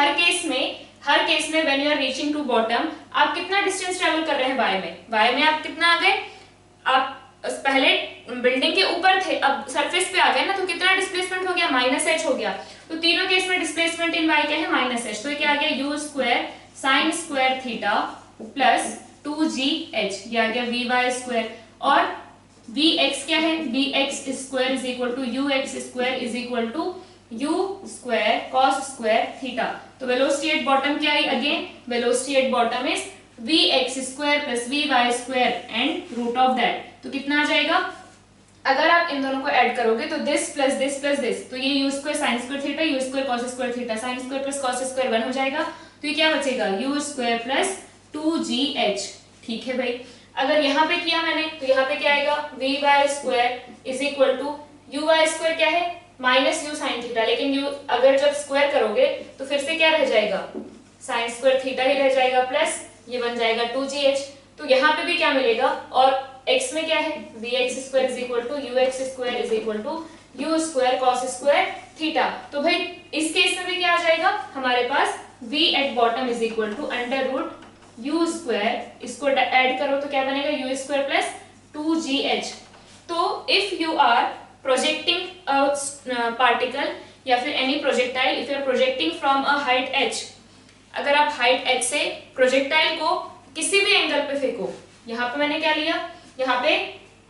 हर केस में when you are reaching to bottom, आप कितना डिस्टेंस ट्रेवल कर रहे हैं y में आप कितना आ गए, आप पहले बिल्डिंग के ऊपर थे, अब सरफेस पे आ गए ना, तो कितना डिस्प्लेसमेंट हो गया, माइनस h हो गया। तो तीनों केस में डिस्प्लेसमेंट इन y क्या है, माइनस h। तो ये क्या आ गया, u square sine square theta plus 2gh, ये आ गया vy स्क्वायर, और vx क्या है, vx square is equal to ux square is equal to u square cos square theta. तो वेलोसिटी एट बॉटम क्या है, again velocity at bottom is vx square plus vy square and root of that. तो कितना आ जाएगा, अगर आप इन दोनों को ऐड करोगे तो this plus this plus this, तो ये u square sine square theta, u square cos square theta, sine square plus cos square 1 हो जाएगा। तो ये क्या बचेगा, u स्क्वायर प्लस 2gh। ठीक है भाई, अगर यहाँ पे किया मैंने तो यहाँ पे क्या आएगा, vy square is equal to uy square क्या है, माइनस u साइन थीटा, लेकिन u अगर जब स्क्वायर करोगे तो फिर से क्या रह जाएगा, साइन स्क्वायर थीटा ही रह जाएगा, प्लस ये बन जाएगा 2gh। तो यहाँ पे भी क्या मिलेगा, और x में क्या है, vx square is equal to ux square is equal to u square cos square theta. तो भाई इस केस में भी क्या आ जाएगा, हमारे पास v at bottom is equal to under root u square, इसको ऐड करो तो क्या बनेगा, u स्क्वायर प्लस 2gh। तो if you are projecting a particle या फिर any projectile, if you are projecting from a height h, अगर आप हाइट h से प्रोजेक्टाइल को किसी भी एंगल पे फेंको, यहाँ पे मैंने क्या लिया, यहाँ पे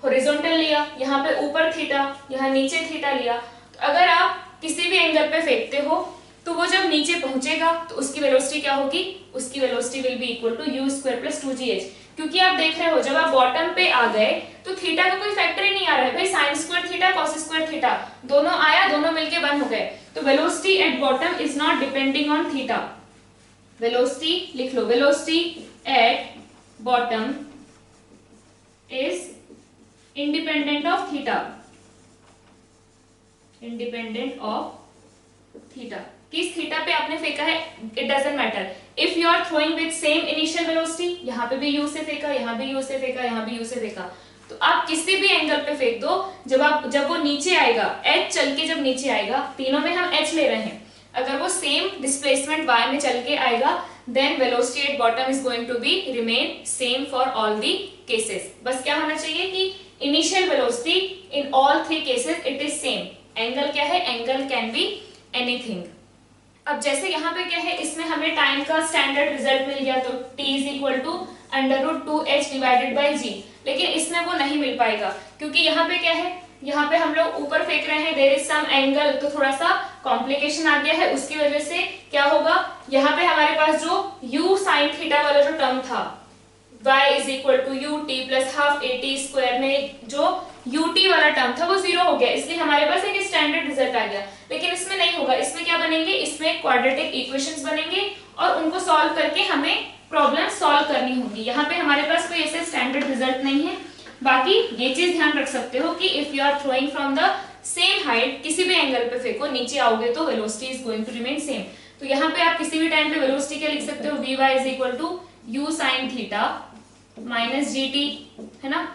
हॉरिजॉन्टल लिया, यहाँ पे ऊपर थीटा, यहाँ नीचे थीटा लिया, तो अगर आप किसी भी एंगल पे फेंकते हो तो वो जब नीचे पहुंचेगा तो उसकी वेलोसिटी क्या होगी, उसकी velocity will be equal to u square plus 2gh। क्योंकि आप देख रहे हो जब आप बॉटम पे आ गए तो थीटा का कोई फैक्टर ही नहीं आ रहा है भाई, sine square theta cos square theta दोनों आया, दोनों मिलके 1 हो गए। तो velocity at bottom is not depending on theta. Velocity लिख लो, velocity at bottom is independent of theta, independent of theta. किस थीटा पे आपने फेंका है, it doesn't matter. If you are throwing with same initial velocity, यहाँ पे भी u से फेंका, यहाँ भी u से फेंका, यहाँ भी u से फेंका, तो आप किसी भी एंगल पे फेंक दो, जब वो नीचे आएगा, h चल के जब नीचे आएगा, तीनों में हम h ले रहे हैं, अगर वो सेम डिस्प्लेसमेंट y में चल के आएगा, then velocity at bottom is going to be remain same for all the cases. बस क्या होना चाहिए कि initial velocity in all three cases it is same. Angle क्या है, एंगल कैन बी एनीथिंग। अब जैसे यहाँ पे क्या है, इसमें हमें टाइम का स्टैंडर्ड रिजल्ट मिल गया, तो t is equal to √2h divided by g, लेकिन इसमें वो नहीं मिल पाएगा क्योंकि यहाँ पे क्या है, यहाँ पे हम लोग ऊपर फेंक रहे हैं, देयर इज सम एंगल, तो थोड़ा सा कॉम्प्लिकेशन आ गया है, उसकी वजह से क्या होगा, यहाँ पे हमारे पास जो u sin थीटा वाला जो टर्म था y is equal to ut plus half at square में जो ut वाला टर्म था वो जीरो हो गया, इसलिए हमारे पास एक स्टैंडर्ड रिजल्ट आ गया। लेकिन इसमें नहीं होगा, इसमें क्या बनेंगे, इसमें क्वाड्रेटिक इक्वेशंस बनेंगे और उनको सॉल्व करके हमें प्रॉब्लम सॉल्व करनी होगी। यहाँ पे हमारे पास कोई ऐसे स्टैंडर्ड रिजल्ट नहीं है। बाकी ये चीज ध्यान रख सकते हो कि if you are throwing from the same height, किसी भी एंगल पे फेंको, नीचे आओगे तो velocity is going to remain same. तो यहाँ पे आप किसी भी टाइम पे वेलोसिटी क्या लिख सकते हो, vy is equal to u sin theta minus gt, है ना।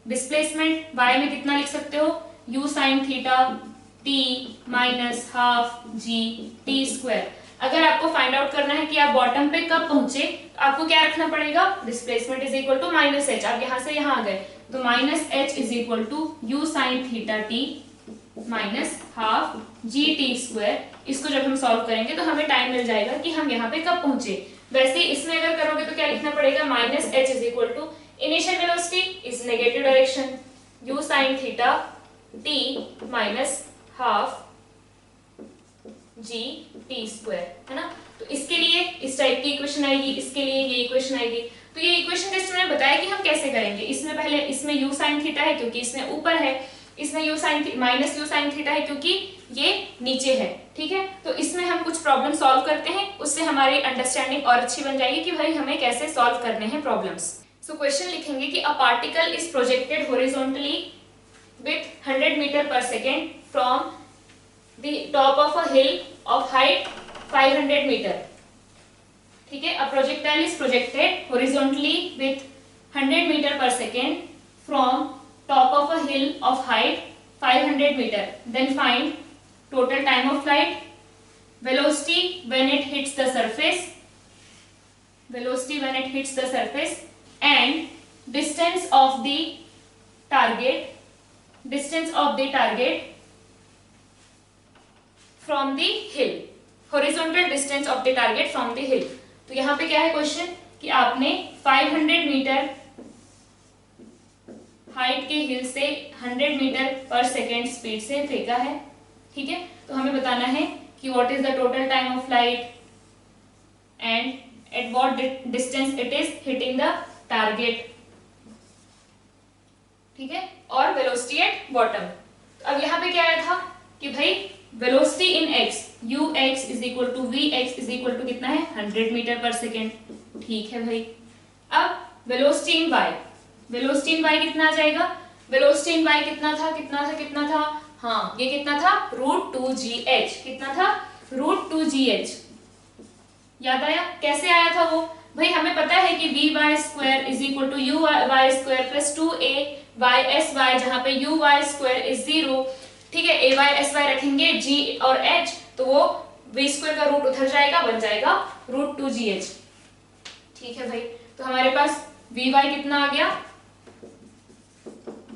डिस्प्लेसमेंट y में कितना लिख सकते हो, u sin theta t minus half g t square. अगर आपको फाइंड आउट करना है कि आप बॉटम पे कब पहुंचे, तो आपको क्या रखना पड़ेगा, displacement is equal to minus h। आप यहाँ से यहाँ आ गए तो minus h is equal to u sin theta t minus half g t square. इसको जब हम सॉल्व करेंगे तो हमें टाइम मिल जाएगा कि हम यहाँ पे कब पहुंचे। वैसे इसमें अगर करोगे तो क्या लिखना पड़ेगा, minus h is equal to initial velocity is negative direction u sin theta t minus half g t square, है ना। तो इसके लिए इस टाइप की इक्वेशन आएगी, इसके लिए ये इक्वेशन आएगी। तो ये इक्वेशन टेस्ट मैंने बताया कि हम कैसे करेंगे। इसमें पहले इसमें u sin थीटा है क्योंकि इसमें ऊपर है, इसमें u sin minus u sin theta है क्योंकि ये नीचे है, ठीक है। तो इसमें हम कुछ प्रॉब्लम सॉल्व करते हैं, उससे हमारी अंडरस्टैंडिंग और अच्छी बन जाएगी कि भाई हमें कैसे सॉल्व करने हैं प्रॉब्लम्स। सो क्वेश्चन लिखेंगे कि a particle is projected horizontally with 100 metre पर second from the top of a hill of height 500 meter, ठीक है। A projectile is projected horizontally with 100 meter per second from top of a hill of height 500 meter. Then find total time of flight, velocity when it hits the surface, velocity when it hits the surface, and distance of the target, distance of the target from the hill, horizontal distance of the target from the हिल। तो यहाँ पे क्या है question कि आपने 500 metre height के हिल से 100 metre पर सेकेंड स्पीड से फेंका है, ठीक है। तो हमें बताना है कि what is the total time of flight and at what distance it is hitting the target, ठीक है, और वेलोसिटी एट बॉटम। अब यहाँ पे क्या आया था कि भाई velocity in x, ux is equal to vx is equal to कितना है 100 मीटर पर सेकेंड, ठीक है भाई। अब velocity in y, velocity in y कितना आ जाएगा, वेलोसिटी इन y कितना था, कितना था, कितना था, हाँ ये कितना था √2gh, कितना था √2gh। याद आया, कैसे आया था वो, भाई हमें पता है कि vy square is equal to uy square plus 2ay/sy, जहां पे uy स्क्वायर इज 0, ठीक है। ay/sy रखेंगे g और h तो वो v स्क्वायर का रूट उधर जाएगा, बन जाएगा √2gh, ठीक है भाई। तो हमारे पास vy कितना आ गया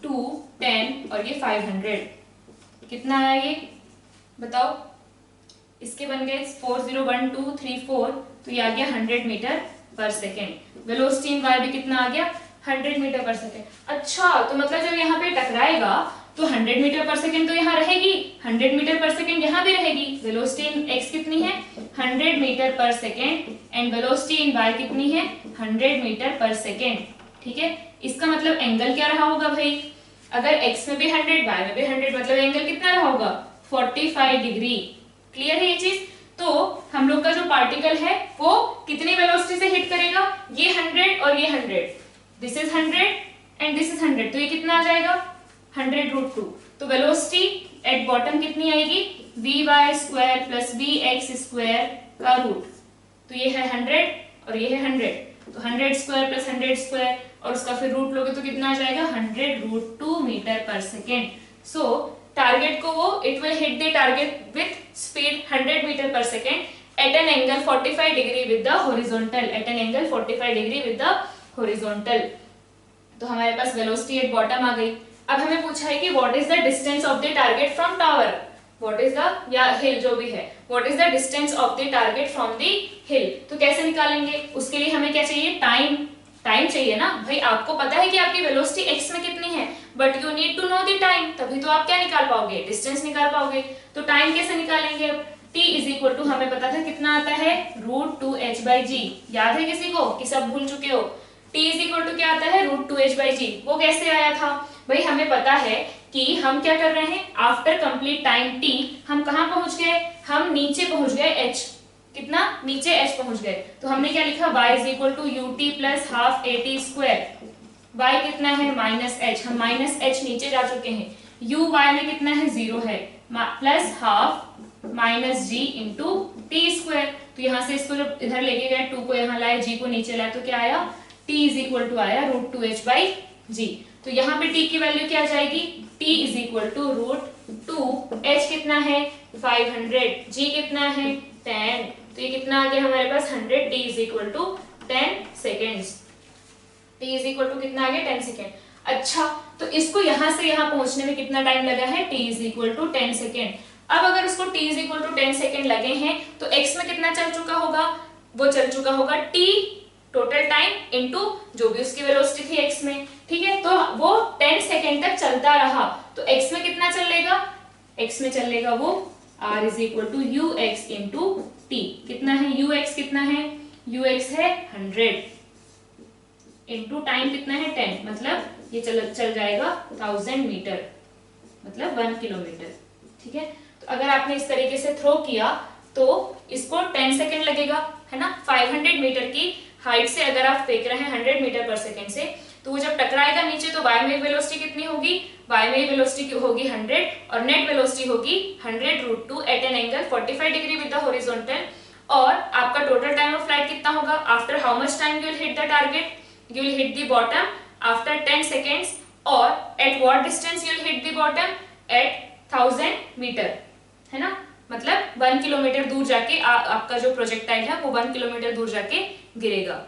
2, 10 और ये 500, कितना आया ये बताओ। इसके बन गए 4, 0, 1, 2, 3, 4, तो ये आ गया 100 मीटर पर सेकेंड। वेलोसिटी इन y भी कितना आ गया 100 मीटर पर सेकेंड। अच्छा, तो मतलब जब यहाँ पे टकराएगा तो 100 मीटर पर सेकेंड तो यहाँ रहेगी, 100 मीटर पर सेकेंड यहाँ भी रहेगी। वेलोसिटी इन x कितनी है 100 मीटर पर second and velocity in y कितनी है 100 मीटर पर सेकेंड, ठीक है। इसका मतलब एंगल क्या रहा होगा भाई, अगर x में भी 100 y में भी 100 मतलब एंगल कितना रहा होगा 45 डिग्री। क्लियर है ये चीज। तो हम लोग का जो पार्टिकल है वो कितनी वेलोसिटी से हिट करेगा, ये 100 और ये 100, this is 100 and this is 100, तो ये कितना आ जाएगा 100√2। तो वेलोसिटी एट बॉटम कितनी आएगी vy square plus vx square का रूट, तो ये है 100 और ये है 100, तो 100 स्क्वायर प्लस 100 स्क्वायर और उसका फिर रूट लोगे तो कितना आ जाएगा 100√2 मीटर पर सेकेंड। सो टारगेट को वो it will hit the target with speed 100 metre पर second at an angle 45 degree with the horizontal, at an angle 45 degree with the horizontal. तो हमारे पास वेलोसिटी एट बॉटम आ गई। अब हमें पूछा है कि what is the distance of the target from tower, what is the, या हिल जो भी है, what is the distance of the target from the हिल। तो कैसे निकालेंगे, उसके लिए हमें क्या चाहिए, टाइम चाहिए ना भाई। आपको पता है कि आपकी वेलोसिटी x में कितनी है, but you need to know the time, तभी तो आप क्या निकाल पाओगे, डिस्टेंस निकाल पाओगे। तो टाइम कैसे निकालेंगे, अब t इज इक्वल टू, हमें पता था कितना आता है, √2h/g, याद है किसी को कि सब भूल चुके हो। t इज इक्वल टू क्या आता है, √2h/g। वो कैसे आया था भाई, हमें पता है कि हम क्या कर रहे हैं, आफ्टर कंप्लीट टाइम t हम कहां पहुंच गए, हम नीचे पहुंच गए h, कितना, नीचे h पहुंच गए। तो हमने क्या लिखा, y is equal to ut plus half at²। y कितना है, -h, हम -h नीचे जा चुके हैं। u y में कितना है, 0 है, plus half -g into t²। तो यहाँ से इसको जब इधर लेके गए, 2 को यहाँ लाए, g को नीचे लाए, तो क्या आया, t इज इक्वल टू आया √2h/g। तो यहाँ पे t की वैल्यू क्या आ जाएगी, t is equal to √2, h कितना है 500, g कितना है 10, तो ये कितना आ गया हमारे पास 100, t is equal to 10 seconds, t is equal to कितना आ गया 10 सेकेंड। अच्छा, तो इसको यहाँ से यहाँ पहुंचने में कितना टाइम लगा है, t is equal to 10 second. अब अगर उसको t is equal to 10 second लगे हैं तो x में कितना चल चुका होगा, वो चल चुका होगा t टोटल टाइम इनटू जो भी उसकी वेलोसिटी थी x में, ठीक है। तो वो 10 सेकेंड तक चलता रहा, तो x में कितना चलेगा, x में चलेगा वो r is equal to ux into t, कितना है ux, कितना है ux है 100 इंटू टाइम कितना है 10, मतलब ये चल जाएगा 1000 मीटर, मतलब 1 किलोमीटर, ठीक है। तो अगर आपने इस तरीके से थ्रो किया तो इसको 10 सेकेंड लगेगा, है ना। 500 मीटर की हाइट से अगर आप फेंक रहे हैं 100 मीटर पर सेकेंड से, तो वो जब टकराएगा नीचे तो y में वेलोसिटी कितनी होगी, y में वेलोसिटी होगी 100 और नेट वेलोसिटी होगी 100√2 at an angle 45 degree with the horizontal. और आपका टोटल टाइम ऑफ फ्लाइट कितना होगा, after how much time you will hit the target, you will hit the bottom after 10 seconds, और at what distance you will hit the bottom, at 1000 meter, है ना, मतलब 1 kilometre दूर जाके आपका जो प्रोजेक्टाइल है वो 1 किलोमीटर दूर जाके गिरेगा।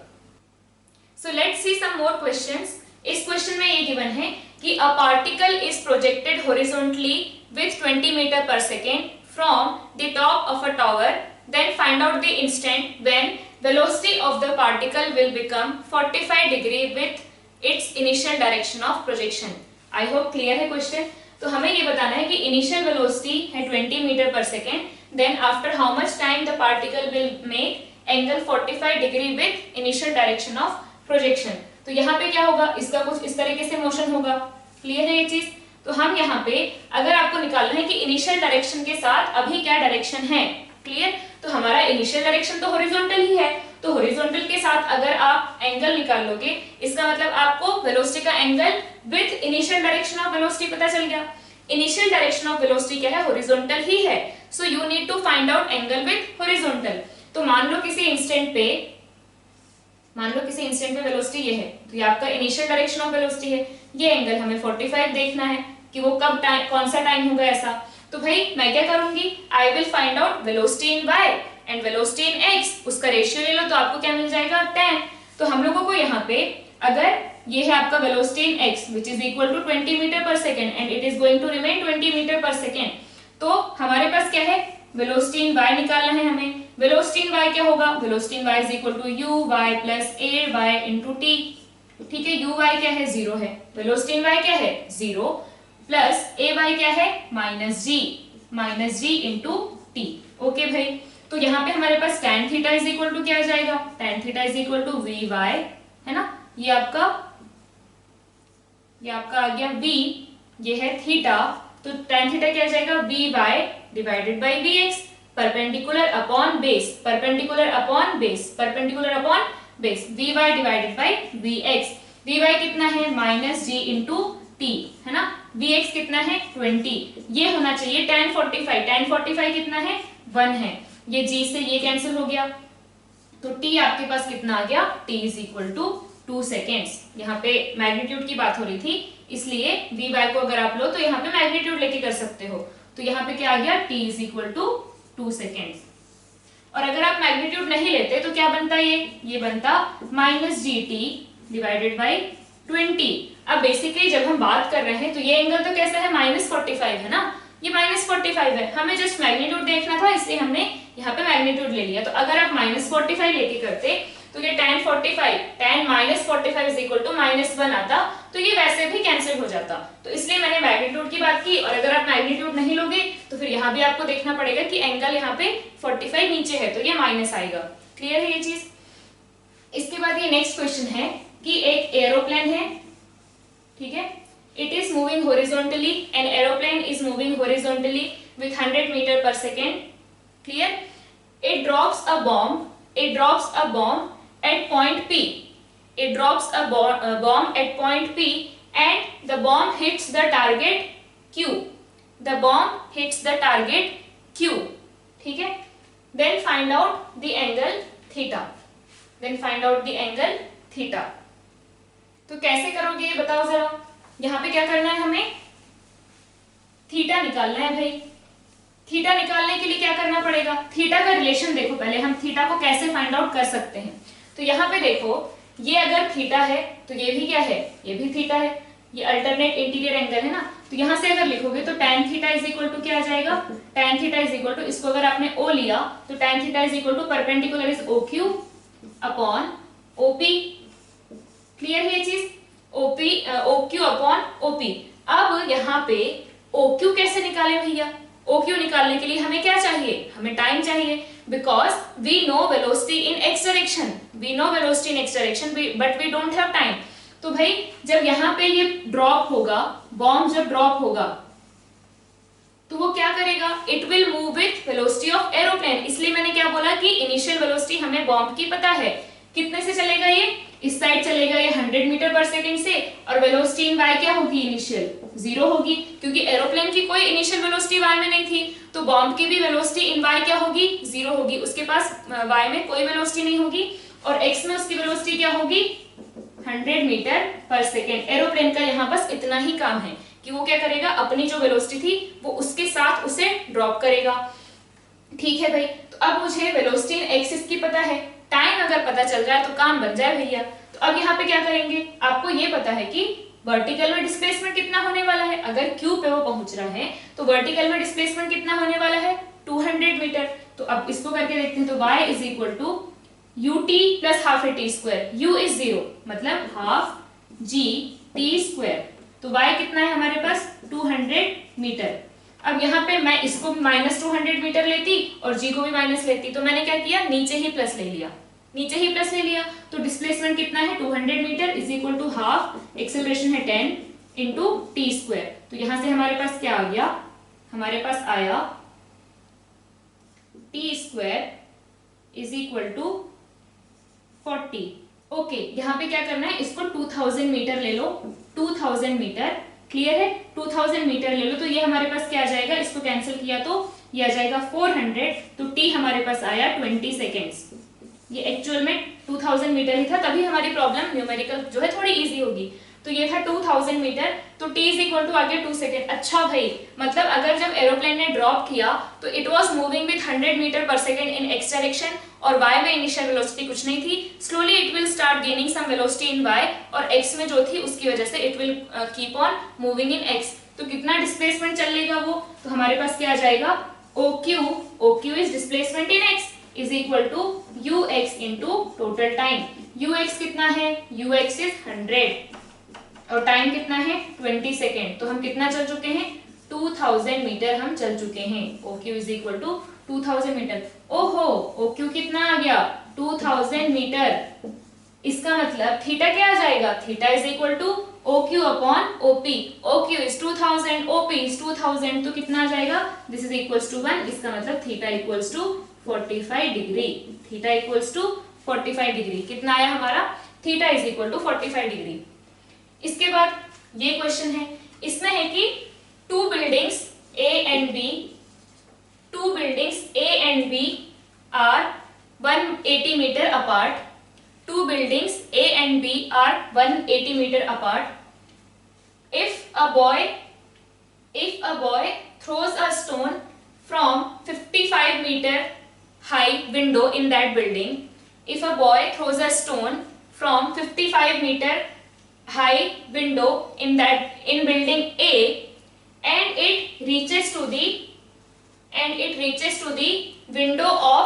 So let's see some more questions। इस क्वेश्चन में ये गिवन है कि a particle is projected horizontally with 20 meter per second from the top of a tower, then find out the instant when velocity of the particle will become 45 degree with its initial direction of projection। I hope clear है question. तो हमें ये बताना है कि initial velocity है 20 metre पर second, then after how much time the particle will make angle 45 degree with initial direction of projection. तो यहाँ पे क्या होगा, इसका कुछ इस तरीके से मोशन होगा, क्लियर है ये चीज। तो हम यहाँ पे अगर आपको निकालना है कि इनिशियल डायरेक्शन के साथ अभी क्या डायरेक्शन है, क्लियर, तो हमारा इनिशियल डायरेक्शन तो हॉरिजॉन्टल ही है, तो हॉरिजॉन्टल के साथ अगर आप एंगल निकाल लोगे, इसका मतलब आपको वेलोसिटी का angle with initial direction of velocity पता चल गया। इनिशियल डायरेक्शन ऑफ वेलोसिटी क्या है, हॉरिजॉन्टल ही है, so you need to find out angle with horizontal. तो मान लो किसी इंस्टेंट पे वेलोसिटी ये है, तो ये आपका इनिशियल डायरेक्शन ऑफ वेलोसिटी है, ये एंगल हमें 45 देखना है कि वो कब टाइम, कौन सा टाइम होगा ऐसा। तो भाई मैं क्या करूंगी, I will find out velocity in y and velocity in x, उसका रेशियो ले लो तो आपको क्या मिल जाएगा 10। तो हम लोगों को यहाँ पे अगर ये है आपका velocity in x which is equal to 20 metre पर second and it is going to remain 20 metre पर सेकेंड, तो हमारे पास क्या है, वेलोसिटी इन y निकालना है हमें। वेलोसिटी इन y क्या होगा, velocity in y is equal to uy plus ay into t, ठीक है। uy क्या है, 0 है, वेलोसिटी इन y क्या है 0, प्लस ay क्या है minus g into t, okay भाई। तो यहाँ पे हमारे पास tan theta is equal to क्या आ जाएगा, tan theta is equal to vy, है ना, ये आपका आ गया v, ये है थीटा, तो tan थीटा क्या आ जाएगा vy divided by vx, perpendicular upon base, perpendicular upon base, perpendicular upon base, vy divided by vx। vy कितना है माइनस g इंटू t, है ना, vx कितना है 20, ये होना चाहिए tan 45, tan 45 कितना है 1 है, ये g से ये कैंसिल हो गया, तो t आपके पास कितना आ गया, t is equal to 2 seconds. यहाँ पे मैग्नीट्यूड की बात हो रही थी, इसलिए vy को अगर आप लो तो यहाँ पे मैग्नीट्यूड लेके कर सकते हो, तो यहाँ पे क्या आ गया, t is equal to 2 seconds. और अगर आप मैग्नीट्यूड नहीं लेते तो क्या बनता, ये बनता minus G T divided by 20। अब बेसिकली जब हम बात कर रहे हैं तो ये एंगल तो कैसा है, -45 है ना, ये -45 है, हमें जस्ट मैग्नीट्यूड देखना था इसलिए हमने यहाँ पे मैग्नीट्यूड ले लिया। तो अगर आप -45 लेके करते तो ये tan 45 tan -45 is equal to -1 आता, तो ये वैसे भी कैंसिल हो जाता। तो इसलिए मैंने मैग्नीट्यूड की बात की, और अगर आप मैग्नीट्यूड नहीं लोगे तो फिर यहाँ भी आपको देखना पड़ेगा कि एंगल यहाँ पे 45 नीचे है तो ये माइनस आएगा। क्लियर है ये चीज। इसके बाद ये नेक्स्ट क्वेश्चन है कि एक एरोप्लेन है, ठीक है, it is moving horizontally, an aeroplane is moving horizontally with 100 meter per second. Clear? It drops a bomb at point P. It drops a bomb at point P and the bomb hits the target Q. The bomb hits the target Q. ठीक है? Then find out the angle theta. Then find out the angle theta. तो कैसे करोगे ये बताओ जरा। यहाँ पे क्या करना है, हमें थीटा निकालना है भाई। थीटा निकालने के लिए क्या करना पड़ेगा, थीटा का रिलेशन देखो पहले, हम थीटा को कैसे फाइंड आउट कर सकते हैं। तो यहाँ पे देखो, ये अगर थीटा है तो ये भी क्या है, ये भी थीटा है, ये अल्टरनेट इंटीरियर एंगल है ना। तो यहाँ से अगर लिखोगे तो tan theta is equal to क्या आ जाएगा, tan theta is equal to, इसको अगर आपने O लिया तो tan theta is equal to perpendicular is OQ upon OP। Clear है ये चीज, OQ अपॉन OP। अब यहाँ पे OQ कैसे निकाले भैया, OQ निकालने के लिए हमें क्या चाहिए, हमें टाइम चाहिए, because we know velocity in x direction, we know velocity in x direction but we don't have time. तो भाई जब यहाँ पे ये ड्रॉप होगा, बॉम्ब जब ड्रॉप होगा तो वो क्या करेगा, it will move with velocity of aeroplane. इसलिए मैंने क्या बोला कि इनिशियल वेलोसिटी हमें बॉम्ब की पता है, कितने से चलेगा ये, इस साइड चलेगा ये 100 मीटर पर सेकंड से, और वेलोसिटी इन y क्या होगी, इनिशियल 0 होगी, क्योंकि एरोप्लेन की कोई इनिशियल वेलोसिटी y में नहीं थी। तो बॉम्ब की भी वेलोसिटी इन y क्या होगी, 0 होगी, उसके पास y में कोई वेलोसिटी नहीं होगी, और x में उसकी वेलोसिटी क्या होगी, 100 मीटर पर सेकेंड। एरोप्लेन का यहाँ बस इतना ही काम है कि वो क्या करेगा, अपनी जो वेलोसिटी थी वो उसके साथ उसे ड्रॉप करेगा। ठीक है भाई, तो अब मुझे वेलोसिटी इन एक्सिस की पता है, टाइम अगर पता चल जाए तो काम बन जाए भैया। तो अब यहाँ पे क्या करेंगे, आपको ये पता है कि वर्टिकल में डिस्प्लेसमेंट कितना होने वाला है, अगर क्यू पे वो पहुंच रहा है तो वर्टिकल में डिस्प्लेसमेंट कितना होने वाला है, 200 मीटर। तो अब इसको करके देखते हैं, तो y is equal to ut plus half a t square, u is 0 मतलब हाफ g t स्क्वायर। तो y कितना है हमारे पास, 200 मीटर। अब यहाँ पे मैं इसको -200 मीटर लेती और g को भी माइनस लेती, तो मैंने क्या किया, नीचे ही प्लस ले लिया, नीचे ही प्लस ले लिया। तो डिस्प्लेसमेंट कितना है, 200 metre is equal to half, acceleration है 10 इंटू टी स्क्वायर। तो यहां से हमारे पास क्या आ गया, हमारे पास आया t square is equal to 40। Okay, यहाँ पे क्या करना है, इसको 2000 मीटर ले लो, 2000 मीटर। क्लियर है, 2000 मीटर ले लो, तो ये हमारे पास क्या आ जाएगा, इसको कैंसिल किया तो ये आ जाएगा 400। तो टी हमारे पास आया 20 सेकेंड्स। ये एक्चुअल में 2000 मीटर ही था, तभी हमारी प्रॉब्लम न्यूमेरिकल जो है थोड़ी इजी होगी। तो ये था 2000 मीटर, तो t इज इक्वल टू आ गया 2 सेकेंड। अच्छा भाई, मतलब अगर जब एरोप्लेन ने ड्रॉप किया तो it was moving with 100 metre पर सेकेंड इन एक्स डायरेक्शन, और y में इनिशियल वेलोसिटी कुछ नहीं थी, slowly it will start gaining some velocity in y, और x में जो थी उसकी वजह से it will keep on moving in x। तो कितना डिस्प्लेसमेंट चलेगा वो, तो हमारे पास क्या आ जाएगा, OQ is displacement in x is equal to ux into total time. ux कितना है, ux इज 100 और टाइम कितना है 20 सेकेंड। तो हम कितना चल चुके हैं, 2000 मीटर हम चल चुके हैं। OQ is equal to 2000 metre. ओहो, OQ कितना आ गया, 2000 मीटर। इसका मतलब थीटा क्या आ जाएगा, theta is equal to OQ upon OP। OQ is 2000, OP is 2000, तो कितना आ जाएगा, दिस इज इक्वल्स टू 1। इसका मतलब theta equals to 45 degree. Theta equals to 45 degree कितना आया हमारा, theta is equal to 45 degree. इसके बाद ये क्वेश्चन है, इसमें है कि two buildings A and B are 180 meter apart. Two buildings A and B are 180 meter apart. If a boy throws a stone from 55 meter high window in that building, if a boy throws a stone from 55 meter high window in building A, and it reaches to the window of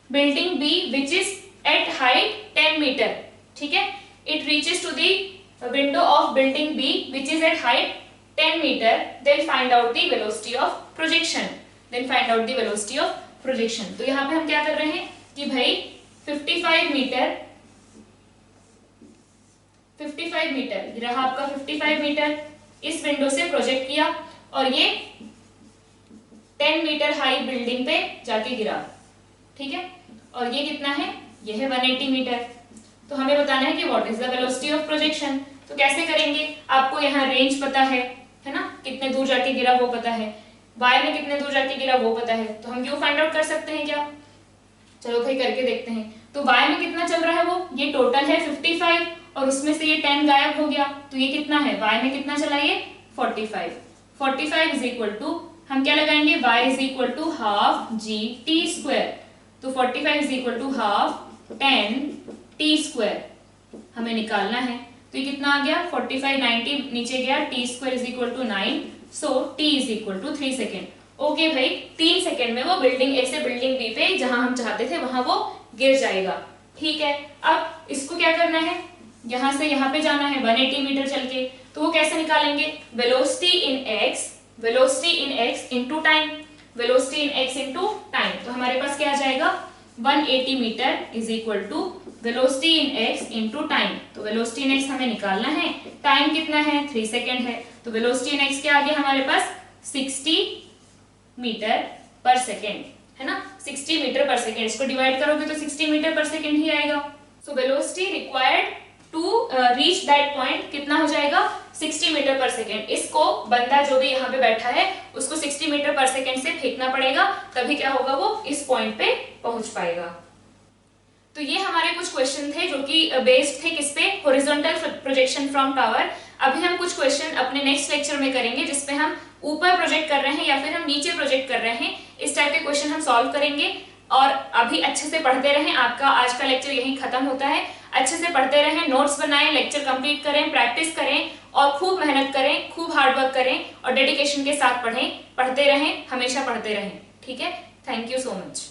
building B which is at height 10 meter. ठीक है, it reaches to the window of building B which is at height 10 meter. Then find out the velocity of projection. तो यहाँ पे हम क्या कर रहे हैं कि भाई 55 मीटर रहा आपका 55 मीटर इस विंडो से प्रोजेक्ट किया और ये 10 मीटर हाई बिल्डिंग पे जाके गिरा, ठीक है, और ये कितना है, ये है 180 मीटर। तो हमें बताना है कि what is the velocity of projection. तो कैसे करेंगे, आपको यहाँ रेंज पता है ना, कितने दूर जाके गिरा वो पता है, y में कितने दूर जाके गिरा वो पता है, तो हम क्यों फाइंड आउट कर सकते हैं क्या? चलो भाई करके देखते हैं। तो y में कितना चल रहा है, वो ये टोटल है 55 और उसमें से ये 10 गायब हो गया, तो ये कितना है, y में कितना चला ये 45 इज इक्वल टू, हम क्या लगाएंगे, y is equal to half g t square. तो 45 is equal to half 10 t square हमें निकालना है। तो ये कितना आ गया 45, 90 नीचे गया, t square is equal to 9, so t is equal to 3 second. Okay भाई, 3 सेकेंड में वो बिल्डिंग ए से बिल्डिंग बी पे जहां हम चाहते थे वहां वो गिर जाएगा, ठीक है। अब इसको क्या करना है, यहां से यहां पे जाना है 180 मीटर चल के, तो वो कैसे निकालेंगे, velocity in x into time, तो हमारे पास क्या आ जाएगा 180 metre is equal to velocity in x into time. तो वेलोसिटी इन एक्स हमें निकालना है, टाइम कितना है 3 सेकेंड है, तो वेलोसिटी इन एक्स क्या आ गया हमारे पास 60 मीटर पर सेकेंड, है ना, 60 मीटर पर सेकेंड। इसको डिवाइड करोगे तो 60 मीटर पर सेकेंड ही आएगा। So velocity required to reach that point कितना हो जाएगा 60 मीटर पर सेकेंड। इसको बंदा जो भी यहाँ पे बैठा है उसको 60 मीटर पर सेकेंड से फेंकना पड़ेगा, तभी क्या होगा, वो इस पॉइंट पे पहुंच पाएगा। तो ये हमारे कुछ क्वेश्चन थे जो कि बेस्ड थे किस पे, हॉरिजॉन्टल प्रोजेक्शन फ्रॉम टावर। अभी हम कुछ क्वेश्चन अपने नेक्स्ट लेक्चर में करेंगे जिसपे हम ऊपर प्रोजेक्ट कर रहे हैं या फिर हम नीचे प्रोजेक्ट कर रहे हैं, इस टाइप के क्वेश्चन हम सॉल्व करेंगे। और अभी अच्छे से पढ़ते रहें, आपका आज का लेक्चर यहीं खत्म होता है। अच्छे से पढ़ते रहें, नोट्स बनाएं, लेक्चर कंप्लीट करें, प्रैक्टिस करें और खूब मेहनत करें, खूब हार्डवर्क करें और डेडिकेशन के साथ पढ़ें, पढ़ते रहें, हमेशा पढ़ते रहें, ठीक है। Thank you so much.